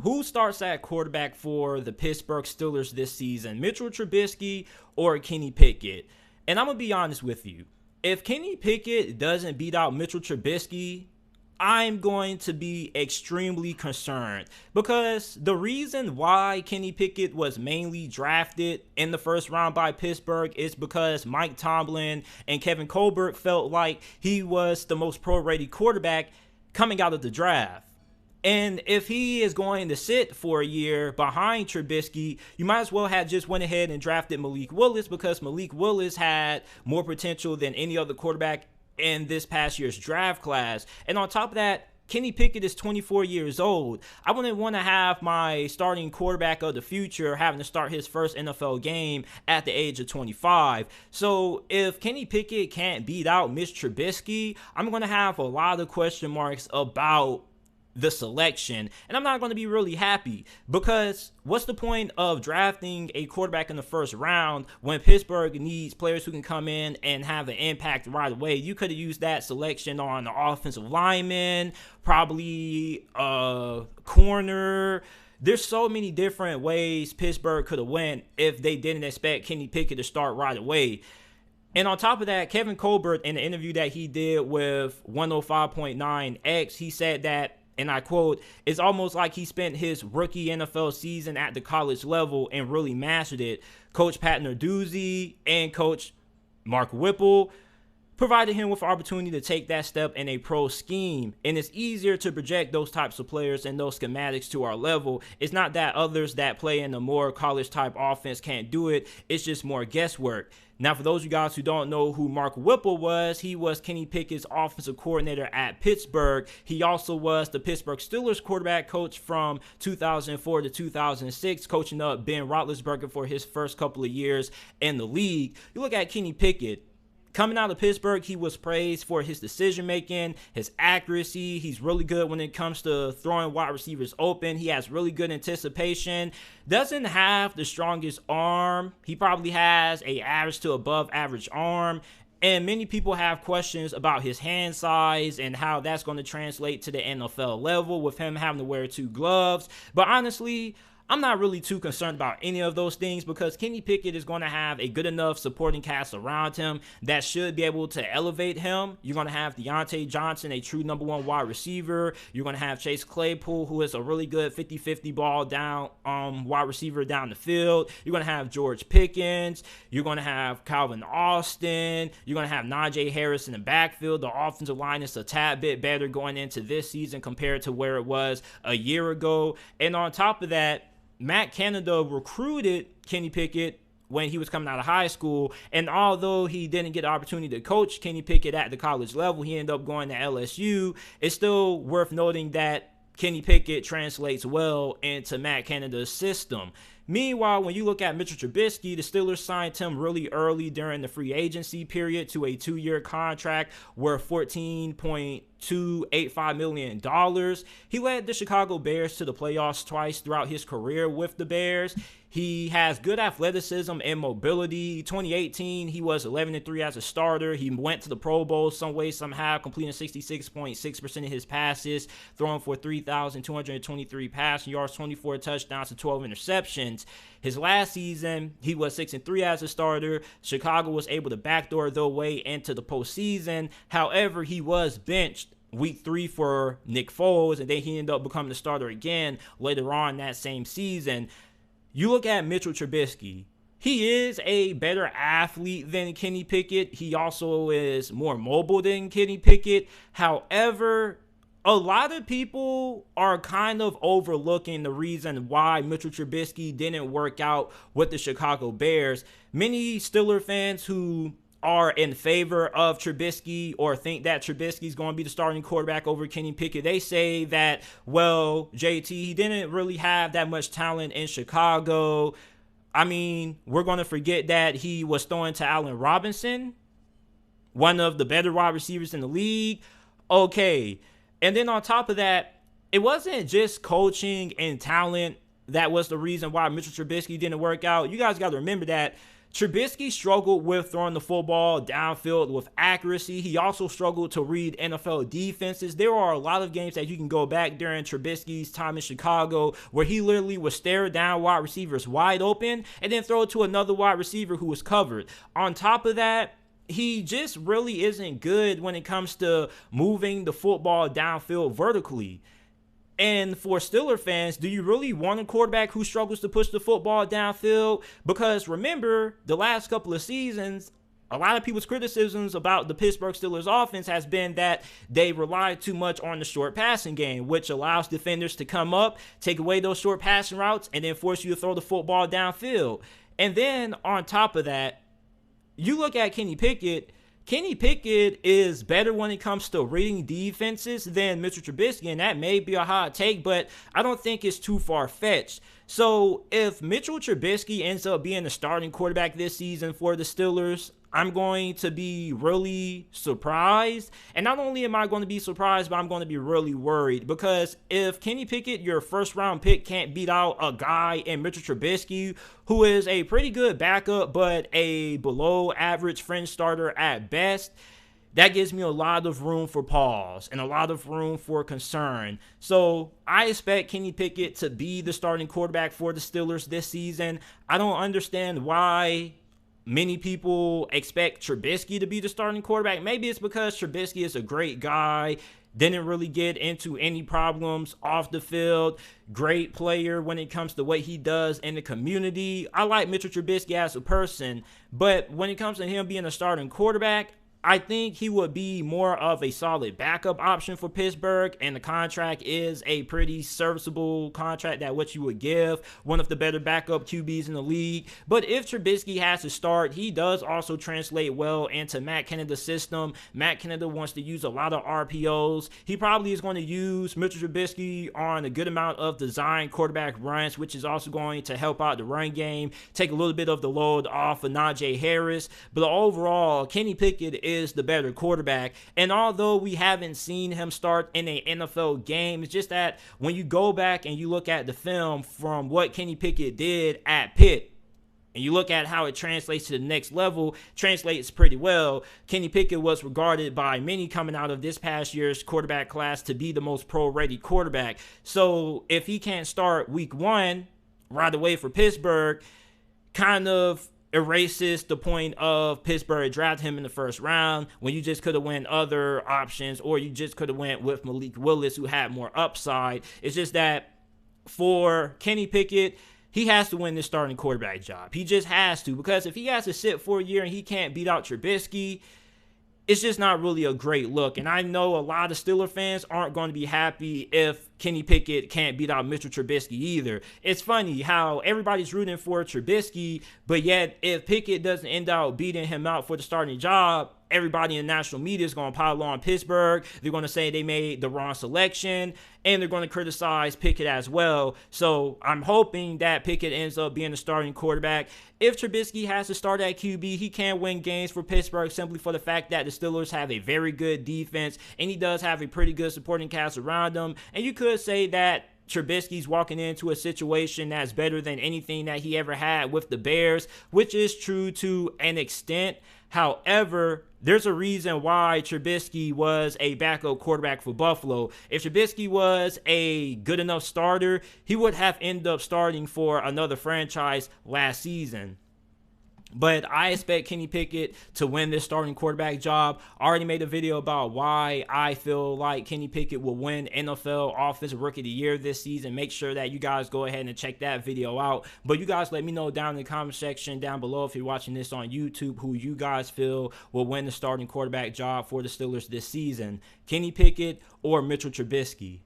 who starts at quarterback for the Pittsburgh Steelers this season? Mitchell Trubisky or Kenny Pickett? And I'm going to be honest with you. If Kenny Pickett doesn't beat out Mitchell Trubisky, I'm going to be extremely concerned, because the reason why Kenny Pickett was mainly drafted in the first round by Pittsburgh is because Mike Tomlin and Kevin Colbert felt like he was the most pro-ready quarterback coming out of the draft. And if he is going to sit for a year behind Trubisky, you might as well have just went ahead and drafted Malik Willis, because Malik Willis had more potential than any other quarterback in this past year's draft class. And on top of that, Kenny Pickett is 24 years old. I wouldn't want to have my starting quarterback of the future having to start his first NFL game at the age of 25. So if Kenny Pickett can't beat out Mitch Trubisky, I'm going to have a lot of question marks about the selection, and I'm not going to be really happy, because what's the point of drafting a quarterback in the first round when Pittsburgh needs players who can come in and have an impact right away? You could have used that selection on the offensive lineman, probably a corner. There's so many different ways Pittsburgh could have went if they didn't expect Kenny Pickett to start right away. And on top of that, Kevin Colbert, in the interview that he did with 105.9X, he said that, and I quote, "It's almost like he spent his rookie NFL season at the college level and really mastered it. Coach Pat Narduzzi and Coach Mark Whipple provided him with an opportunity to take that step in a pro scheme. And it's easier to project those types of players and those schematics to our level. It's not that others that play in a more college-type offense can't do it. It's just more guesswork." Now, for those of you guys who don't know who Mark Whipple was, he was Kenny Pickett's offensive coordinator at Pittsburgh. He also was the Pittsburgh Steelers quarterback coach from 2004 to 2006, coaching up Ben Roethlisberger for his first couple of years in the league. You look at Kenny Pickett. Coming out of Pittsburgh, he was praised for his decision-making, his accuracy. He's really good when it comes to throwing wide receivers open. He has really good anticipation. Doesn't have the strongest arm. He probably has a average to above average arm. And many people have questions about his hand size and how that's going to translate to the NFL level with him having to wear 2 gloves. But honestly, I'm not really too concerned about any of those things, because Kenny Pickett is going to have a good enough supporting cast around him that should be able to elevate him. You're going to have Deontay Johnson, a true number 1 wide receiver. You're going to have Chase Claypool, who is a really good 50-50 ball down wide receiver down the field. You're going to have George Pickens. You're going to have Calvin Austin. You're going to have Najee Harris in the backfield. The offensive line is a tad bit better going into this season compared to where it was a year ago. And on top of that, Matt Canada recruited Kenny Pickett when he was coming out of high school, and although he didn't get the opportunity to coach Kenny Pickett at the college level, he ended up going to LSU. It's still worth noting that Kenny Pickett translates well into Matt Canada's system. Meanwhile, when you look at Mitchell Trubisky, the Steelers signed him really early during the free agency period to a 2-year contract worth $14.285 million. He led the Chicago Bears to the playoffs twice throughout his career with the Bears. He has good athleticism and mobility. 2018, he was 11-3 as a starter. He went to the Pro Bowl some way, somehow, completing 66.6% of his passes, throwing for 3,223 passing yards, 24 touchdowns, and 12 interceptions. His last season, he was 6-3 as a starter. Chicago was able to backdoor their way into the postseason. However, he was benched week 3 for Nick Foles, and then he ended up becoming the starter again later on that same season. You look at Mitchell Trubisky. He is a better athlete than Kenny Pickett. He also is more mobile than Kenny Pickett. However, a lot of people are kind of overlooking the reason why Mitchell Trubisky didn't work out with the Chicago Bears. Many Steelers fans who are in favor of Trubisky or think that Trubisky is going to be the starting quarterback over Kenny Pickett, they say that, well, JT, he didn't really have that much talent in Chicago. I mean, we're going to forget that he was throwing to Allen Robinson, one of the better wide receivers in the league. Okay. And then on top of that, it wasn't just coaching and talent that was the reason why Mitchell Trubisky didn't work out. You guys got to remember that Trubisky struggled with throwing the football downfield with accuracy. He also struggled to read NFL defenses. There are a lot of games that you can go back during Trubisky's time in Chicago where he literally would stare down wide receivers wide open and then throw it to another wide receiver who was covered. On top of that, he just really isn't good when it comes to moving the football downfield vertically. And for Steeler fans, do you really want a quarterback who struggles to push the football downfield? Because remember, the last couple of seasons, a lot of people's criticisms about the Pittsburgh Steelers offense has been that they rely too much on the short passing game, which allows defenders to come up, take away those short passing routes, and then force you to throw the football downfield. And then on top of that, you look at Kenny Pickett. Kenny Pickett is better when it comes to reading defenses than Mitchell Trubisky, and that may be a hot take, but I don't think it's too far-fetched. So if Mitchell Trubisky ends up being the starting quarterback this season for the Steelers, I'm going to be really surprised. And not only am I going to be surprised, but I'm going to be really worried. Because if Kenny Pickett, your first-round pick, can't beat out a guy in Mitchell Trubisky, who is a pretty good backup, but a below-average fringe starter at best, that gives me a lot of room for pause and a lot of room for concern. So I expect Kenny Pickett to be the starting quarterback for the Steelers this season. I don't understand why many people expect Trubisky to be the starting quarterback. Maybe it's because Trubisky is a great guy, didn't really get into any problems off the field, great player when it comes to what he does in the community. I like Mitchell Trubisky as a person, but when it comes to him being a starting quarterback, I think he would be more of a solid backup option for Pittsburgh, and the contract is a pretty serviceable contract that what you would give one of the better backup QBs in the league. But if Trubisky has to start, he does also translate well into Matt Canada's system. Matt Canada wants to use a lot of RPOs. He probably is going to use Mitchell Trubisky on a good amount of design quarterback runs, which is also going to help out the run game, take a little bit of the load off of Najee Harris. But overall, Kenny Pickett is the better quarterback. And although we haven't seen him start in an NFL game, it's just that when you go back and you look at the film from what Kenny Pickett did at Pitt, and you look at how it translates to the next level, translates pretty well. Kenny Pickett was regarded by many coming out of this past year's quarterback class to be the most pro-ready quarterback. So if he can't start week one right away for Pittsburgh, kind of erases the point of Pittsburgh drafting him in the first round when you just could have went other options, or you just could have went with Malik Willis, who had more upside. It's just that for Kenny Pickett, he has to win this starting quarterback job. He just has to, because if he has to sit for a year and he can't beat out Trubisky, it's just not really a great look. And I know a lot of Steeler fans aren't going to be happy if Kenny Pickett can't beat out Mitchell Trubisky either. It's funny how everybody's rooting for Trubisky, but yet if Pickett doesn't end up beating him out for the starting job, everybody in the national media is going to pile on Pittsburgh. They're going to say they made the wrong selection, and they're going to criticize Pickett as well. So I'm hoping that Pickett ends up being the starting quarterback. If Trubisky has to start at QB, he can win games for Pittsburgh simply for the fact that the Steelers have a very good defense, and he does have a pretty good supporting cast around him. And you could say that Trubisky's walking into a situation that's better than anything that he ever had with the Bears, which is true to an extent. However, there's a reason why Trubisky was a backup quarterback for Buffalo. If Trubisky was a good enough starter, he would have ended up starting for another franchise last season. But I expect Kenny Pickett to win this starting quarterback job. I already made a video about why I feel like Kenny Pickett will win NFL Offensive Rookie of the Year this season. Make sure that you guys go ahead and check that video out. But you guys let me know down in the comment section down below if you're watching this on YouTube who you guys feel will win the starting quarterback job for the Steelers this season. Kenny Pickett or Mitchell Trubisky.